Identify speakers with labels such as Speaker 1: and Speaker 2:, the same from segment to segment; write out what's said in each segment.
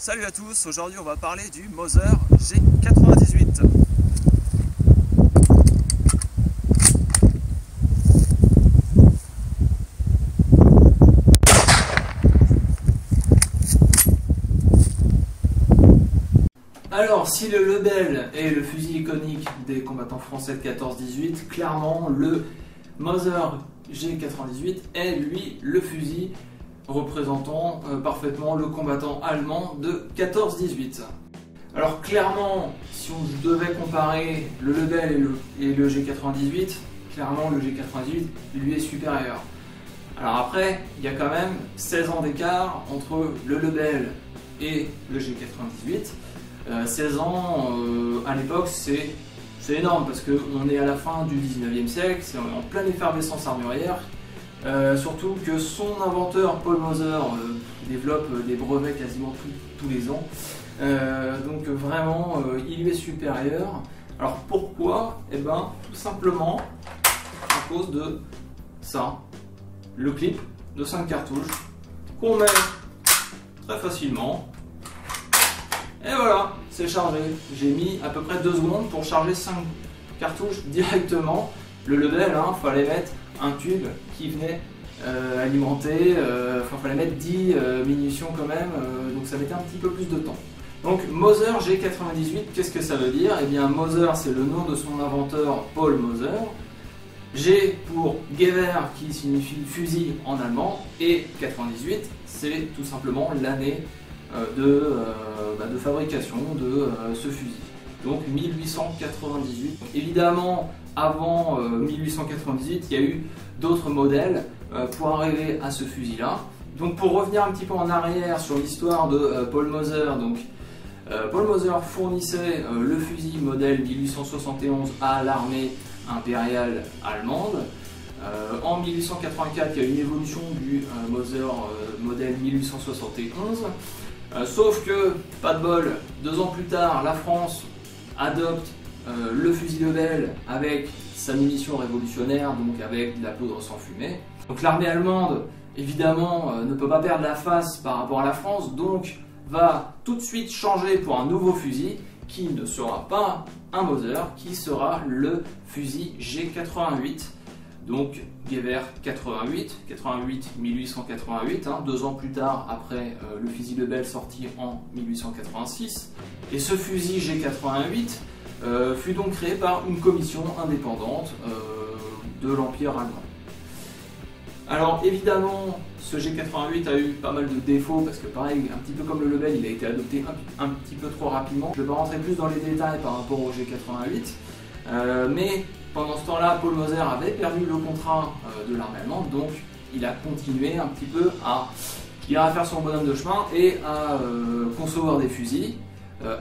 Speaker 1: Salut à tous, aujourd'hui on va parler du Moser G98.
Speaker 2: Alors, si le Lebel est le fusil iconique des combattants français de 14-18, clairement le Moser G98 est lui le fusil représentant parfaitement le combattant allemand de 14-18. Alors clairement, si on devait comparer le Lebel et le G98, clairement le G98 lui est supérieur. Alors après, il y a quand même 16 ans d'écart entre le Lebel et le G98. 16 ans à l'époque, c'est énorme parce qu'on est à la fin du 19e siècle, c'est en pleine effervescence armurière. Surtout que son inventeur Paul Moser développe des brevets quasiment tous les ans. Donc vraiment, il lui est supérieur. Alors pourquoi? Eh bien tout simplement à cause de ça, le clip de 5 cartouches qu'on met très facilement. Et voilà, c'est chargé. J'ai mis à peu près 2 secondes pour charger 5 cartouches directement. Le Lebel, il fallait mettre un tube qui venait alimenter, fallait mettre 10 munitions quand même, donc ça mettait un petit peu plus de temps. Donc Moser G98, qu'est-ce que ça veut dire? Eh bien Moser, c'est le nom de son inventeur Paul Moser. G pour Gewehr qui signifie fusil en allemand, et 98 c'est tout simplement l'année de fabrication de ce fusil. Donc 1898. Évidemment, avant 1898, il y a eu d'autres modèles pour arriver à ce fusil-là. Donc pour revenir un petit peu en arrière sur l'histoire de Paul Moser, donc Paul Moser fournissait le fusil modèle 1871 à l'armée impériale allemande. En 1884, il y a eu une évolution du Moser modèle 1871. Sauf que, pas de bol, 2 ans plus tard, la France adopte le fusil Lebel avec sa munition révolutionnaire, donc avec de la poudre sans fumée. Donc l'armée allemande, évidemment, ne peut pas perdre la face par rapport à la France, donc va tout de suite changer pour un nouveau fusil qui ne sera pas un Moser, qui sera le fusil G88. Donc Gewehr 88, 1888, 2 ans plus tard après le fusil Lebel sorti en 1886. Et ce fusil G88 fut donc créé par une commission indépendante de l'Empire allemand. Alors évidemment, ce G88 a eu pas mal de défauts parce que pareil, un petit peu comme le Lebel, il a été adopté un petit peu trop rapidement. Je ne vais pas rentrer plus dans les détails par rapport au G88, mais pendant ce temps-là, Paul Moser avait perdu le contrat de l'armée allemande, donc il a continué un petit peu à faire son bonhomme de chemin et à concevoir des fusils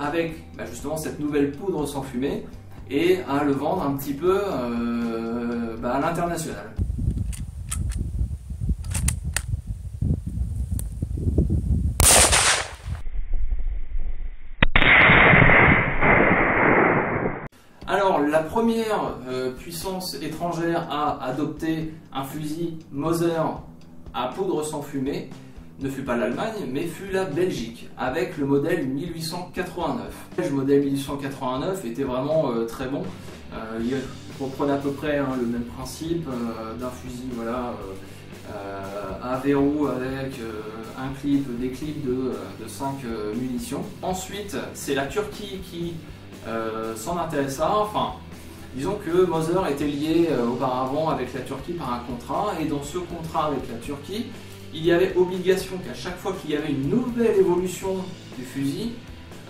Speaker 2: avec justement cette nouvelle poudre sans fumée et à le vendre un petit peu à l'international. Alors, la première puissance étrangère à adopter un fusil Moser à poudre sans fumée ne fut pas l'Allemagne, mais fut la Belgique, avec le modèle 1889. Le modèle 1889 était vraiment très bon. Il reprenait à peu près le même principe d'un fusil à verrou avec des clips de 5 munitions. Ensuite, c'est la Turquie qui s'en intéressa. Enfin, disons que Moser était lié auparavant avec la Turquie par un contrat, et dans ce contrat avec la Turquie, il y avait obligation qu'à chaque fois qu'il y avait une nouvelle évolution du fusil,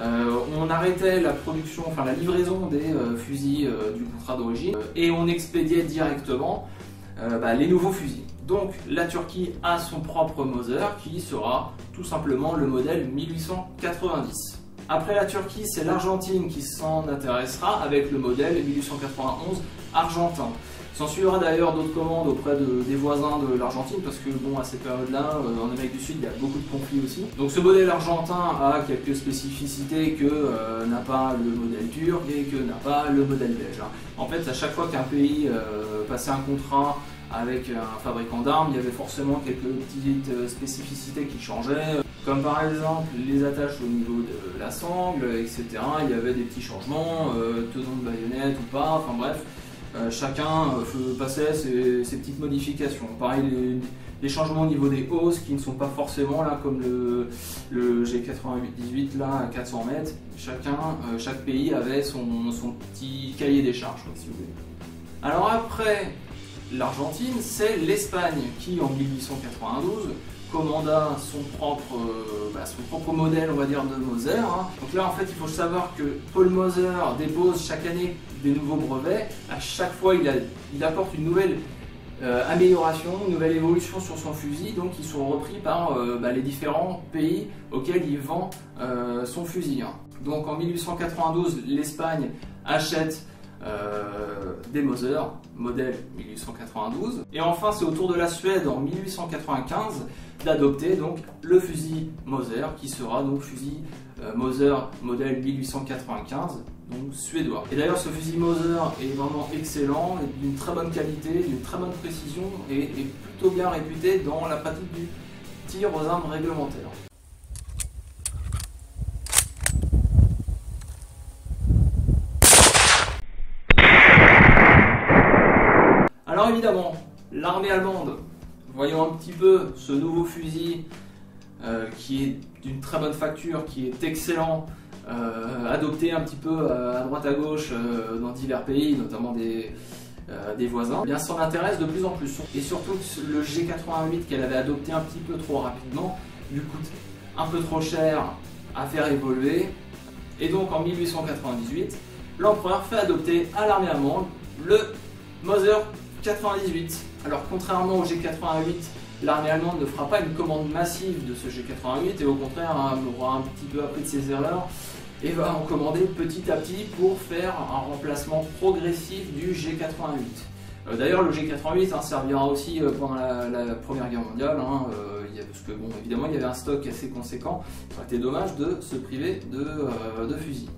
Speaker 2: on arrêtait la production, la livraison des fusils du contrat d'origine, et on expédiait directement les nouveaux fusils. Donc la Turquie a son propre Moser qui sera tout simplement le modèle 1890. Après la Turquie, c'est l'Argentine qui s'en intéressera avec le modèle 1891 argentin. S'en suivra d'ailleurs d'autres commandes auprès des voisins de l'Argentine parce que à cette période-là, en Amérique du Sud, il y a beaucoup de conflits aussi. Donc ce modèle argentin a quelques spécificités que n'a pas le modèle turc et que n'a pas le modèle belge. En fait, à chaque fois qu'un pays passait un contrat avec un fabricant d'armes, il y avait forcément quelques petites spécificités qui changeaient. Comme par exemple les attaches au niveau de la sangle, etc. Il y avait des petits changements, tenons de baïonnette ou pas, enfin bref, chacun passait ses petites modifications. Pareil, les changements au niveau des hausses qui ne sont pas forcément là comme le G88-18 là à 400 mètres. Chaque pays avait son petit cahier des charges, si vous voulez. Alors après l'Argentine, c'est l'Espagne qui en 1892 commanda son propre modèle, on va dire, de Moser. Donc là, en fait, il faut savoir que Paul Moser dépose chaque année des nouveaux brevets. À chaque fois, il apporte une nouvelle amélioration, une nouvelle évolution sur son fusil. Donc, ils sont repris par les différents pays auxquels il vend son fusil. Donc, en 1892, l'Espagne achète des Moser, modèle 1892. Et enfin, c'est au tour de la Suède en 1895 d'adopter donc le fusil Moser, qui sera donc fusil Moser modèle 1895, donc suédois. Et d'ailleurs, ce fusil Moser est vraiment excellent, d'une très bonne qualité, d'une très bonne précision et est plutôt bien réputé dans la pratique du tir aux armes réglementaires. Alors évidemment, l'armée allemande, voyons un petit peu ce nouveau fusil qui est d'une très bonne facture, qui est excellent, adopté un petit peu à droite à gauche dans divers pays, notamment des voisins, eh bien s'en intéresse de plus en plus. Et surtout le G88 qu'elle avait adopté un petit peu trop rapidement lui coûte un peu trop cher à faire évoluer. Et donc en 1898, l'empereur fait adopter à l'armée allemande le Moser 98. Alors contrairement au G88, l'armée allemande ne fera pas une commande massive de ce G88 et au contraire aura un petit peu appris de ses erreurs et va en commander petit à petit pour faire un remplacement progressif du G88. D'ailleurs le G88 servira aussi pendant la Première Guerre mondiale, parce que bon, évidemment il y avait un stock assez conséquent, ça aurait été dommage de se priver de fusils.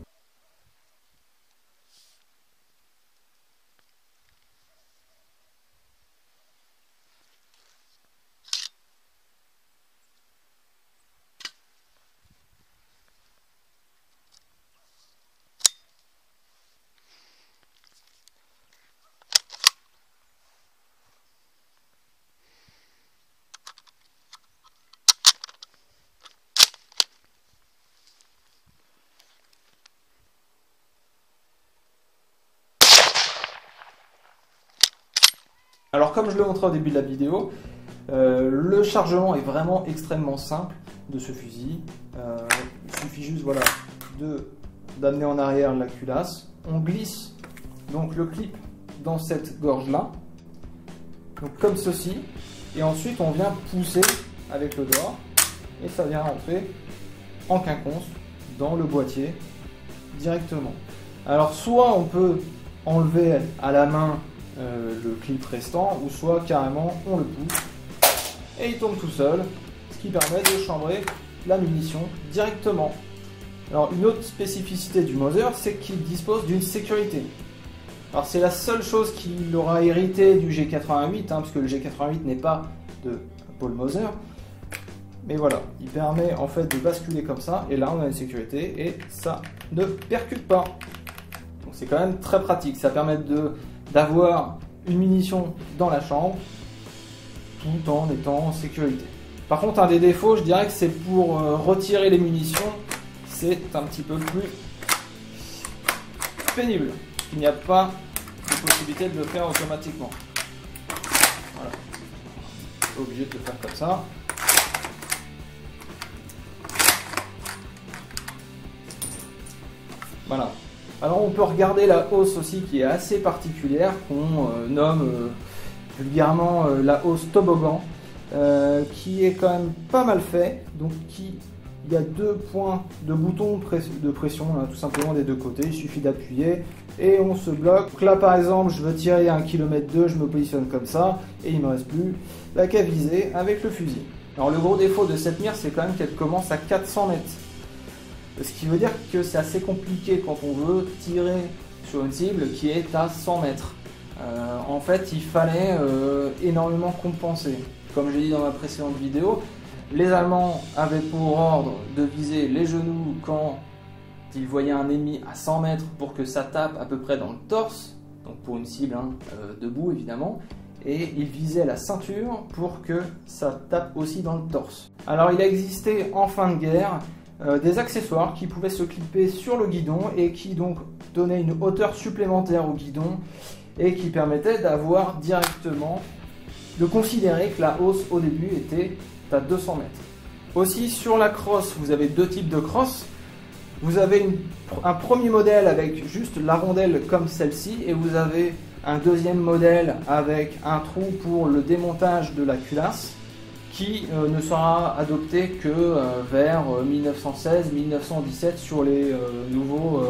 Speaker 2: Alors comme je le montrais au début de la vidéo, le chargement est vraiment extrêmement simple de ce fusil. Il suffit juste d'amener en arrière la culasse. On glisse donc le clip dans cette gorge là, donc comme ceci, et ensuite on vient pousser avec le doigt et ça vient rentrer en quinconce dans le boîtier directement. Alors soit on peut enlever à la main le clip restant, ou soit carrément on le pousse et il tombe tout seul, ce qui permet de chambrer la munition directement. Alors une autre spécificité du Moser, c'est qu'il dispose d'une sécurité. Alors c'est la seule chose qu'il aura hérité du G88, parce que le G88 n'est pas de Paul Moser, mais voilà, il permet en fait de basculer comme ça, et là on a une sécurité et ça ne percute pas. Donc c'est quand même très pratique, ça permet d'avoir une munition dans la chambre tout en étant en sécurité. Par contre, un des défauts, je dirais que c'est pour retirer les munitions, c'est un petit peu plus pénible. Il n'y a pas de possibilité de le faire automatiquement. Voilà. Obligé de le faire comme ça. Voilà. Alors on peut regarder la hausse aussi qui est assez particulière, qu'on nomme vulgairement la hausse toboggan, qui est quand même pas mal fait. Donc il y a deux points de boutons de pression, là, tout simplement des deux côtés, il suffit d'appuyer et on se bloque. Donc là par exemple je veux tirer à 1,2 km, je me positionne comme ça et il ne me reste plus qu'à viser avec le fusil. Alors le gros défaut de cette mire, c'est quand même qu'elle commence à 400 mètres. Ce qui veut dire que c'est assez compliqué quand on veut tirer sur une cible qui est à 100 mètres. En fait, il fallait énormément compenser. Comme je l'ai dit dans ma précédente vidéo, Les Allemands avaient pour ordre de viser les genoux quand ils voyaient un ennemi à 100 mètres pour que ça tape à peu près dans le torse, donc pour une cible debout évidemment, et ils visaient la ceinture pour que ça tape aussi dans le torse. Alors il a existé en fin de guerre des accessoires qui pouvaient se clipper sur le guidon et qui donc donnaient une hauteur supplémentaire au guidon et qui permettaient d'avoir directement, de considérer que la hausse au début était à 200 mètres. Aussi sur la crosse, vous avez deux types de crosse. Vous avez un premier modèle avec juste la rondelle comme celle-ci et vous avez un deuxième modèle avec un trou pour le démontage de la culasse qui ne sera adopté que vers 1916-1917 sur les nouveaux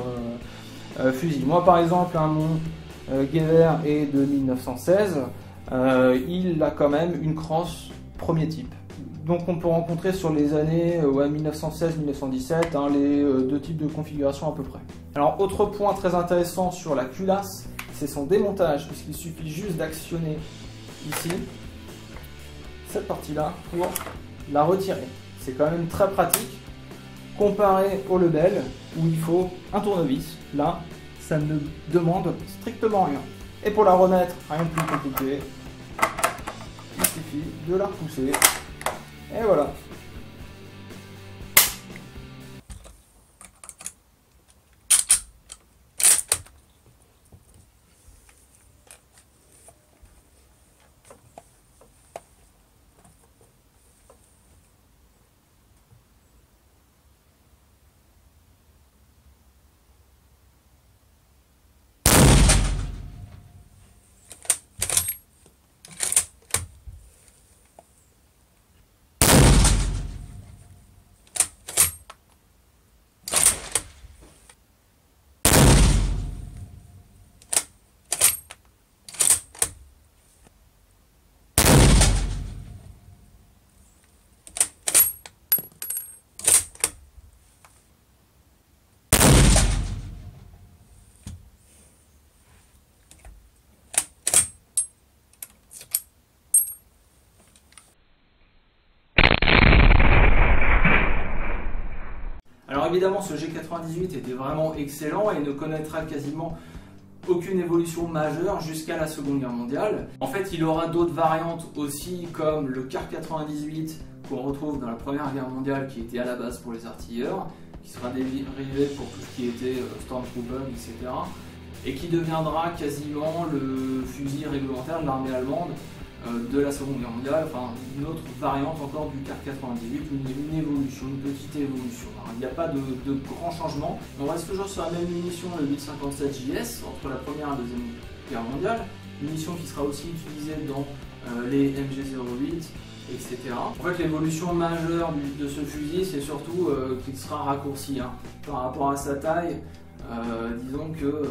Speaker 2: fusils. Moi par exemple, mon Gewehr est de 1916, il a quand même une crosse premier type. Donc on peut rencontrer sur les années 1916-1917 les deux types de configuration à peu près. Alors autre point très intéressant sur la culasse, c'est son démontage, puisqu'il suffit juste d'actionner ici cette partie-là pour la retirer. C'est quand même très pratique comparé au Lebel où il faut un tournevis. Là, ça ne demande strictement rien. Et pour la remettre, rien de plus compliqué, il suffit de la repousser. Et voilà. Alors évidemment, ce G98 était vraiment excellent et ne connaîtra quasiment aucune évolution majeure jusqu'à la Seconde Guerre mondiale. En fait, il aura d'autres variantes aussi, comme le Kar 98 qu'on retrouve dans la Première Guerre mondiale, qui était à la base pour les artilleurs, qui sera dérivé pour tout ce qui était Stormtrooper, etc. Et qui deviendra quasiment le fusil réglementaire de l'armée allemande de la Seconde Guerre mondiale, enfin une autre variante encore du Kar 98, une évolution, une petite évolution. Alors, il n'y a pas de grands changements, on reste toujours sur la même munition, le 857 JS, entre la Première et la Deuxième Guerre mondiale, une munition qui sera aussi utilisée dans les MG08, etc. En fait, l'évolution majeure de ce fusil, c'est surtout qu'il sera raccourci par rapport à sa taille. Disons que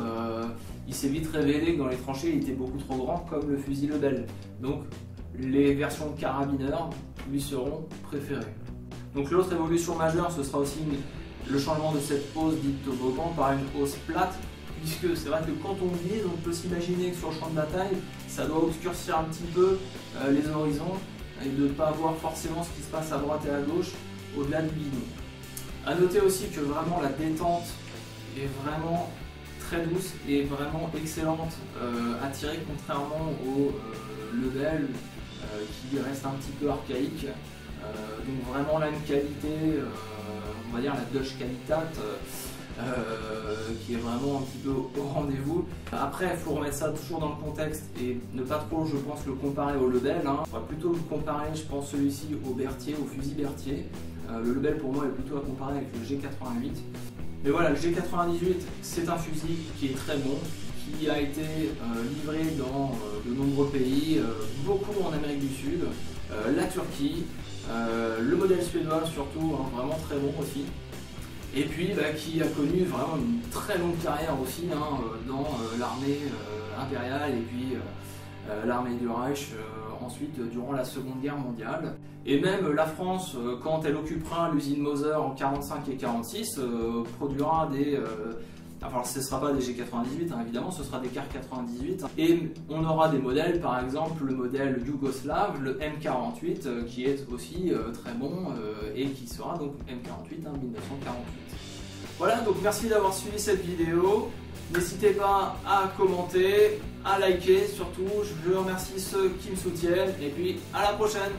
Speaker 2: il s'est vite révélé que dans les tranchées il était beaucoup trop grand comme le fusil Lebel. Donc les versions carabineurs lui seront préférées. Donc l'autre évolution majeure, ce sera aussi le changement de cette hausse dite toboggan par une hausse plate, puisque c'est vrai que quand on vise, on peut s'imaginer que sur le champ de bataille, ça doit obscurcir un petit peu les horizons et de ne pas voir forcément ce qui se passe à droite et à gauche au-delà du bidon. A noter aussi que vraiment la détente est vraiment très douce et vraiment excellente à tirer, contrairement au Lebel qui reste un petit peu archaïque. Donc vraiment là une qualité, on va dire la Deutsche Qualität, qui est vraiment un petit peu au rendez-vous. Après il faut remettre ça toujours dans le contexte et ne pas trop, je pense, le comparer au Lebel. On va plutôt le comparer, je pense, celui-ci au Berthier, au fusil Berthier. Le Lebel pour moi est plutôt à comparer avec le G98. Mais voilà, le G98 c'est un fusil qui est très bon, qui a été livré dans de nombreux pays, beaucoup en Amérique du Sud, la Turquie, le modèle suédois surtout, vraiment très bon aussi. Et puis qui a connu vraiment une très longue carrière aussi dans l'armée impériale et puis l'armée du Reich ensuite durant la Seconde Guerre mondiale. Et même la France, quand elle occupera l'usine Moser en 45 et 46, produira Alors ce ne sera pas des G98 hein, évidemment, ce sera des Car 98 et on aura des modèles, par exemple le modèle yougoslave, le M48 qui est aussi très bon et qui sera donc M48 hein, 1948. Voilà, donc merci d'avoir suivi cette vidéo. N'hésitez pas à commenter, à liker surtout. Je remercie ceux qui me soutiennent et puis à la prochaine.